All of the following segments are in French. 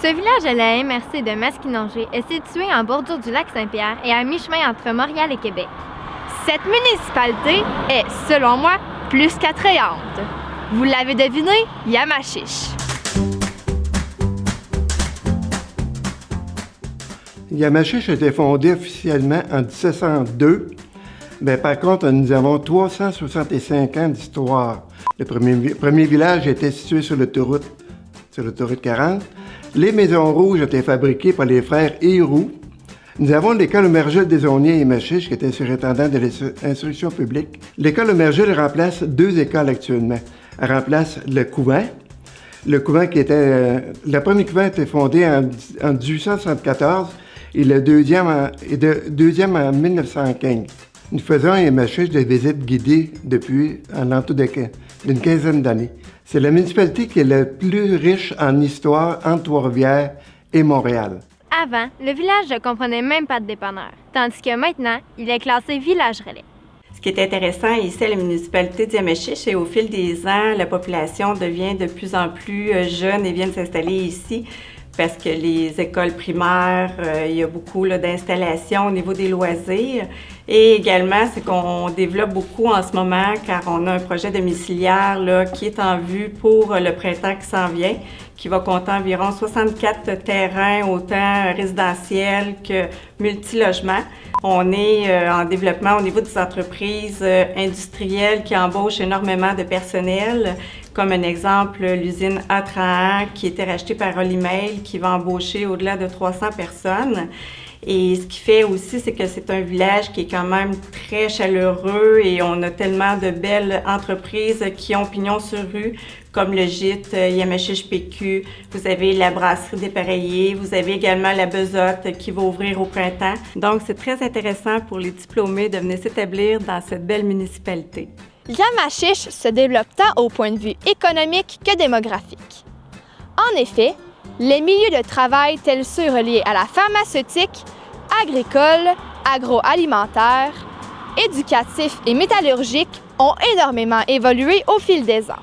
Ce village de la MRC de Masquinongé est situé en bordure du lac Saint-Pierre et à mi-chemin entre Montréal et Québec. Cette municipalité est, selon moi, plus qu'attrayante. Vous l'avez deviné, Yamachiche. Yamachiche a été fondée officiellement en 1702. Mais par contre, nous avons 365 ans d'histoire. Le premier village était situé sur l'autoroute 40. Les maisons rouges étaient fabriquées par les frères Héroux. Nous avons l'école Omergile des Aulniers à Yamachiche, qui était surintendant de l'instruction publique. L'école Omergile remplace 2 écoles actuellement. Elle remplace le couvent. Le couvent qui était... le premier couvent a été fondé en 1874 et le deuxième en 1915. Nous faisons à Yamachiche des visites guidées depuis l'entour d'une quinzaine d'années. C'est la municipalité qui est la plus riche en histoire entre Trois-Rivières et Montréal. Avant, le village ne comprenait même pas de dépanneur, tandis que maintenant, il est classé village relais. Ce qui est intéressant ici à la municipalité de Yamachiche, c'est au fil des ans, la population devient de plus en plus jeune et vient s'installer ici parce que les écoles primaires, il y a beaucoup d'installations au niveau des loisirs. Et également, c'est qu'on développe beaucoup en ce moment car on a un projet domiciliaire qui est en vue pour le printemps qui s'en vient, qui va compter environ 64 terrains, autant résidentiels que multilogements. On est en développement au niveau des entreprises industrielles qui embauchent énormément de personnel. Comme un exemple, l'usine A31 qui a été rachetée par Olimail, qui va embaucher au-delà de 300 personnes. Et ce qui fait aussi, c'est que c'est un village qui est quand même très chaleureux et on a tellement de belles entreprises qui ont pignon sur rue, comme le gîte Yamachiche PQ. Vous avez la brasserie Despareillés, vous avez également la Bezotte qui va ouvrir au printemps. Donc, c'est très intéressant pour les diplômés de venir s'établir dans cette belle municipalité. Yamachiche se développe tant au point de vue économique que démographique. En effet, les milieux de travail tels ceux reliés à la pharmaceutique, agricole, agroalimentaire, éducatif et métallurgique ont énormément évolué au fil des ans.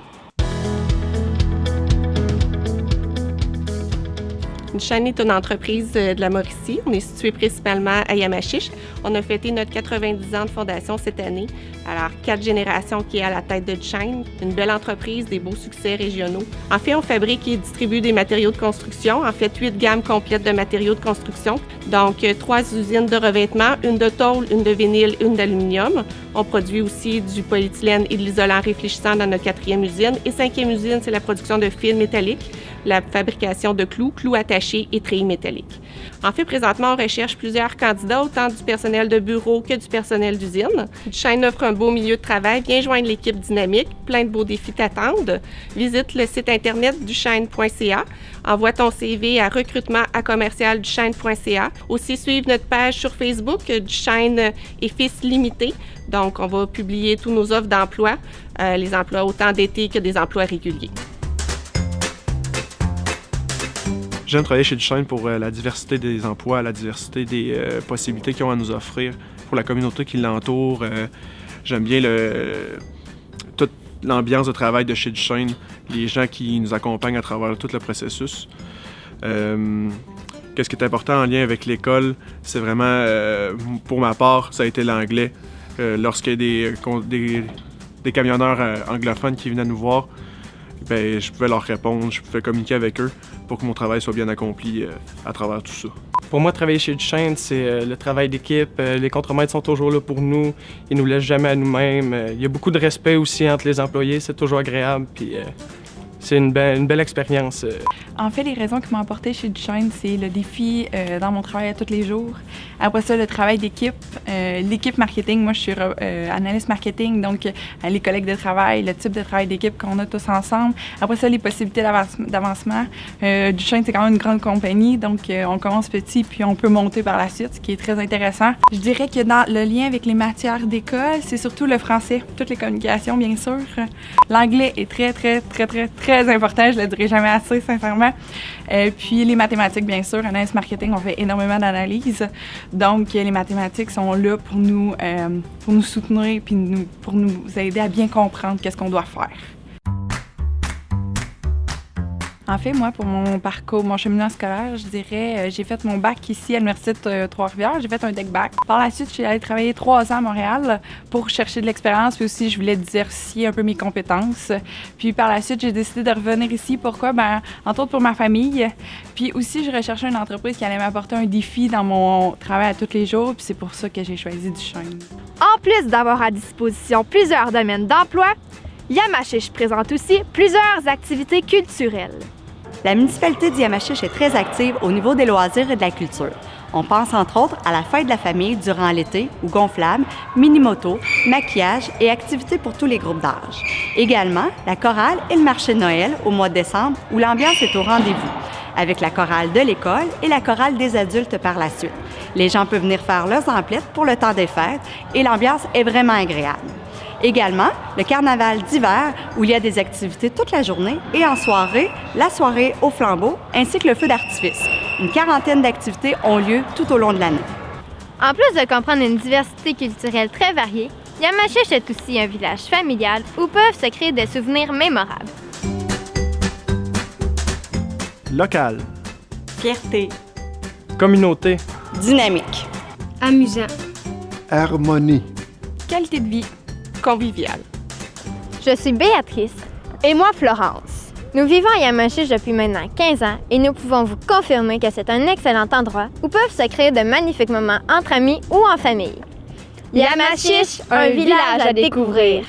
Duchesne est une entreprise de la Mauricie. On est situé principalement à Yamachiche. On a fêté notre 90 ans de fondation cette année. Alors, 4 générations qui est à la tête de Duchesne. Une belle entreprise, des beaux succès régionaux. En fait, on fabrique et distribue des matériaux de construction. En fait, 8 gammes complètes de matériaux de construction. Donc, 3 usines de revêtement, une de tôle, une de vinyle, une d'aluminium. On produit aussi du polyéthylène et de l'isolant réfléchissant dans notre 4e usine. Et 5e usine, c'est la production de fils métalliques, la fabrication de clous attachés et treillis métalliques. En fait, présentement, on recherche plusieurs candidats, autant du personnel de bureau que du personnel d'usine. Duchesne offre un beau milieu de travail. Viens joindre l'équipe dynamique. Plein de beaux défis t'attendent. Visite le site internet duchesne.ca. Envoie ton CV à recrutement@commercialduchesne.ca. Aussi, suive notre page sur Facebook, Duchesne et Fils Limité. Donc, on va publier tous nos offres d'emploi, les emplois autant d'été que des emplois réguliers. J'aime travailler chez Duchesne pour la diversité des emplois, la diversité des possibilités qu'ils ont à nous offrir, pour la communauté qui l'entoure. J'aime bien toute l'ambiance de travail de chez Duchesne, les gens qui nous accompagnent à travers tout le processus. Qu'est-ce qui est important en lien avec l'école, c'est vraiment, pour ma part, ça a été l'anglais. Lorsqu'il y a des camionneurs anglophones qui venaient nous voir, ben, je pouvais leur répondre, je pouvais communiquer avec eux pour que mon travail soit bien accompli à travers tout ça. Pour moi, travailler chez Duchesne, c'est le travail d'équipe. Les contremaîtres sont toujours là pour nous. Ils nous laissent jamais à nous-mêmes. Il y a beaucoup de respect aussi entre les employés. C'est toujours agréable. Puis, c'est une belle expérience. En fait, les raisons qui m'ont apporté chez Duchesne, c'est le défi dans mon travail à tous les jours. Après ça, le travail d'équipe, l'équipe marketing. Moi, je suis analyste marketing, donc les collègues de travail, le type de travail d'équipe qu'on a tous ensemble. Après ça, les possibilités d'avancement. Duchesne, c'est quand même une grande compagnie, donc on commence petit puis on peut monter par la suite, ce qui est très intéressant. Je dirais que dans le lien avec les matières d'école, c'est surtout le français, toutes les communications, bien sûr. L'anglais est très important, je le dirai jamais assez, sincèrement. Puis les mathématiques, bien sûr. Analyse marketing, on fait énormément d'analyses. Donc, les mathématiques sont là pour nous soutenir puis pour nous aider à bien comprendre qu'est-ce qu'on doit faire. En fait, moi, pour mon parcours, mon cheminement scolaire, je dirais, j'ai fait mon bac ici à l'Université de Trois-Rivières. J'ai fait un deck-bac. Par la suite, je suis allée travailler 3 ans à Montréal pour chercher de l'expérience, puis aussi, je voulais diversifier un peu mes compétences. Puis par la suite, j'ai décidé de revenir ici. Pourquoi? Ben, entre autres pour ma famille. Puis aussi, je recherchais une entreprise qui allait m'apporter un défi dans mon travail à tous les jours, puis c'est pour ça que j'ai choisi Duchesne. En plus d'avoir à disposition plusieurs domaines d'emploi, Yamachiche présente aussi plusieurs activités culturelles. La municipalité de Yamachiche est très active au niveau des loisirs et de la culture. On pense entre autres à la fête de la famille durant l'été ou gonflable, mini-moto, maquillage et activités pour tous les groupes d'âge. Également, la chorale et le marché de Noël au mois de décembre où l'ambiance est au rendez-vous, avec la chorale de l'école et la chorale des adultes par la suite. Les gens peuvent venir faire leurs emplettes pour le temps des fêtes et l'ambiance est vraiment agréable. Également, le carnaval d'hiver, où il y a des activités toute la journée, et en soirée, la soirée au flambeau, ainsi que le feu d'artifice. Une quarantaine d'activités ont lieu tout au long de l'année. En plus de comprendre une diversité culturelle très variée, Yamachiche est aussi un village familial où peuvent se créer des souvenirs mémorables. Local. Fierté. Communauté. Dynamique. Amusant. Harmonie. Qualité de vie. Convivial. Je suis Béatrice. Et moi, Florence. Nous vivons à Yamachiche depuis maintenant 15 ans et nous pouvons vous confirmer que c'est un excellent endroit où peuvent se créer de magnifiques moments entre amis ou en famille. Yamachiche, un village à découvrir.